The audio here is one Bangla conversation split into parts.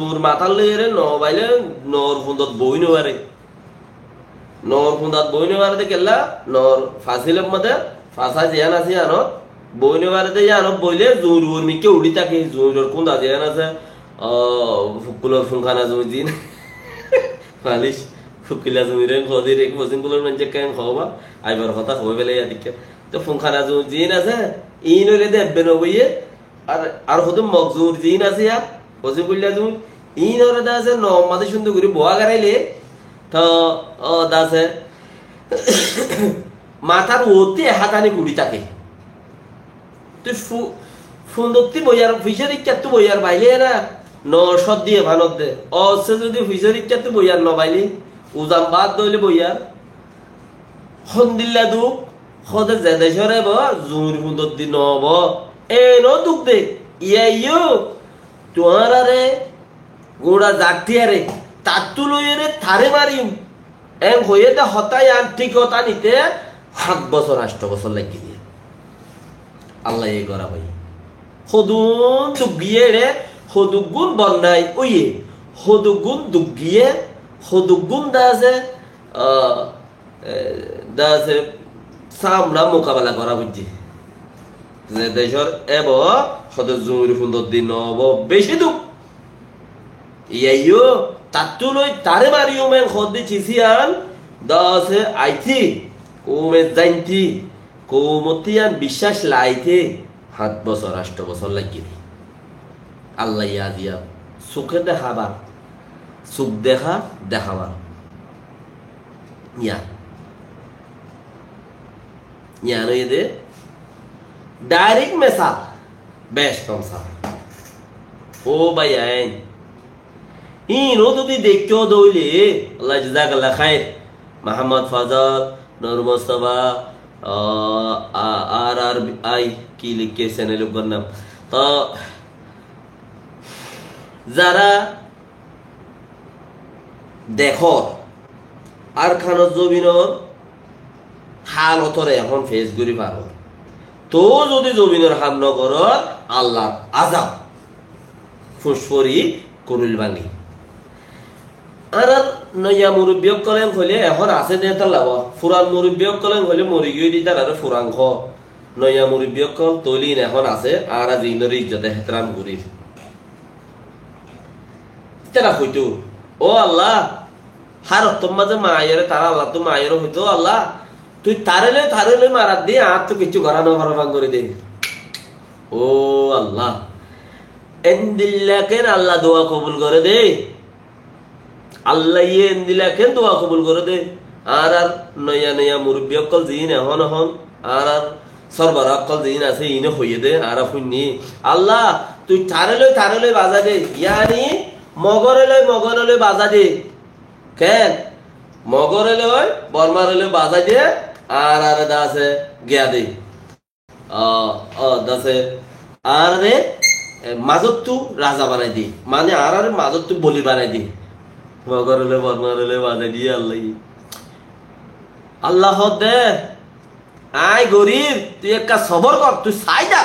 তোর মাথার লেগে নবাইলে নর ফুন্দত বই নেবারে নর ফুন্দাত বই নেবারে কেলা নর ফাঁসিলের মধ্যে ফাঁসা জিয়ান আছে আনত বই নেবারে জানো বইলে জোর ওর মিকে উড়ি থাকে জোর কুন্দা জিয়ান আছে ফুকুলর ফুংখানা জমি দিন মালিশ ফুকিলা জমিরে খদির এক বসিংগুলোর মানুষ কেন খাওয়া আইবার কথা হয়ে পেলে ইয়াদিকে তো ফুংখানা জমি জিন আছে ইন হইলে দেববে নবইয়ে আর হতো মগজুর জিন আছে ইয়া বসিংগুলিয়া জমি ইন ওরে দা আছে নমাদে সুন্দর করে বোয়া গাড়াইলে তো দাসে মাথার ওতে হাতানি কুড়ি থাকে তুই সুন্দরটি বইয়ার ফিসার ইচ্ছাত বইয়ার বাইলে না নশত দিয়ে ভানত দে অসে যদি ফিসার ইচ্ছাত বইয়ার নবাইলি উজাম বাদ দইলে বইয়ার হন্দিল্লা দুঃখ হদে জেদেশরে ব জুর সুন্দর দি নব এ ন দুঃখ দে ইয়ো তোমার আরে গোড়া জাগতি আরে তাতু লইরে থারে মারিম এং হয়ে দে হতাই আন ঠিক হতা নিতে 7 বছর 8 বছর লাগি দিয়ে আল্লাহ এই করা ভাই হদুন দুগিয়ে রে হদুগুন বন্যাই ওইয়ে হদুগুন দুগিয়ে হদুগুন দাসে সামনা মোকাবেলা করা বুঝছি যে দেশর এব হদ জুরি সুন্দর দিন নব বেশি দুঃখ ইয়াইও তাতু লই তারে মারিও মেন হদে চিসিয়ান দাসে আইতি কোমে জাইনতি কোমতিয়ান বিশ্বাস লাইতে 7 বছর 8 বছর লাগি আল্লাহ ইয়া দিয়া সুখে দেখাবার সুখ দেখাবার নই দে ডাইরেক্ট মেসা বেশ কম সা ও ভাই আইন ইনো যদি দেখতো দইলে আল্লাহ জাযাকাল্লাহ খাইর মোহাম্মদ ফাজল নূর মুস্তাফা আর আই কি লিখেছেন এই লোকের নাম তো যারা দেখো আর খানো জমিনর হালতরে এখন ফেস করি পারো তো যদি জমিনের হাম নগর আল্লাহ আজাব ফুসফরি করুল ভাঙি আর নয়া মুরব্বী কলেন হলে এখন আছে দে তার লাভ ফুরান মুরব্বী কলেন হলে মরি গিয়ে দিতার আর ফুরাং খ নয়া মুরব্বী কল তলিন এখন আছে আর আজ ইনর ইজ্জতে হেতরাম করি তারা হইতো ও আল্লাহ হার তোমার যে মায়ের তারা আল্লাহ তো মায়ের হইতো আল্লাহ তুই তারে মারাত দিয়ে আর তো কিছু ঘরানো ঘরাবাং করে দে ও আল্লাহ এন্দিল্লাকের আল্লাহ দোয়া কবুল করে দে আল্লাহ ইয়ে এন্দিল্লাকে দোয়া কবুল করে দে আর নয়া মুরব্বী অকল জিন এখন আর সরবার অকল জিন আছে ইনে হইয়ে দে আর শুনি আল্লাহ তুই তারে লই বাজা দে ইয়ানি মগরে লই বাজা দে কেন মগরে লই বর্মারে লই বাজা দে আর দাসে গিয়া দে দাসে আর রে মাজত তু রাজা বানাই দি মানে আর মাজত তু বলি বানাই দি মগরে বর্মারে লই বাজা দিয়ে আল্লাহ দে আই গরিব তুই একটা সবর কর তুই চাই যা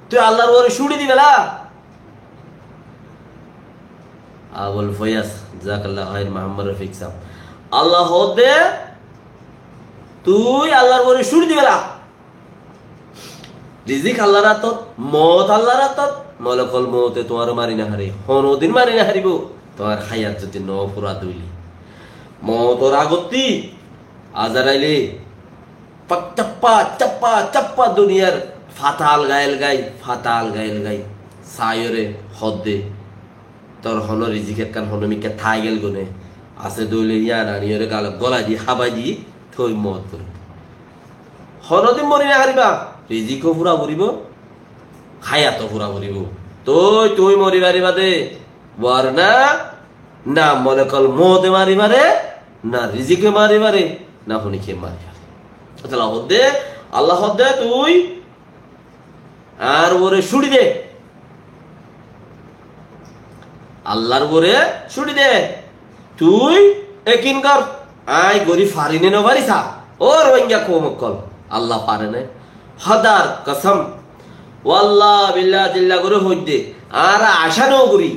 তুই আল্লাহর ওরে শুড়ি দিবেলা আবুল ফয়াজ জাযাকাল্লাহ খাইর মোহাম্মদ রফিক সাহেব আল্লাহ দে তুই আল্লাহর ওরে শুড়ি দিবেলা রিজিক আল্লাহর হাতত মত আল্লাহর হাতত মলকল মতে তোমার মারি না হারি কোনদিন মারি না হারিব তোমার হায়াত যদি ন পুরা দইলি মতর আগতি আজারাইলে চাপ্পা চাপ্পা চাপ্পা দুনিয়ার ফাতাল গাইল গাই সায়রে হদে তোর হন রিজিকের কান হনমিকে থাই গেল গুনে আছে দইলে ইয়া রানিয়রে গলা দি হাবাই দি থই মত করে হনদিন মরি না হারিবা রিজিকও পুরা ভরিব খায়াতো পুরা ভরিব তুই মরি পারিবা দে বর না মনে কল মতে মারিবারে না রিজিকে মারিবারে না ফনিকে মারিবারে আল্লাহ দে তুই আর ওরে ছুড়ি দে আল্লাহর ওরে ছুড়ি দে তুই একিন কর আই গরিব ফারিনে না পারিসা ও রোহিঙ্গা কোমকল আল্লাহ পারে না হদার কসম ওয়াল্লাহ বিল্লাহ জিল্লাহ করে হইতে আর আশা নও করি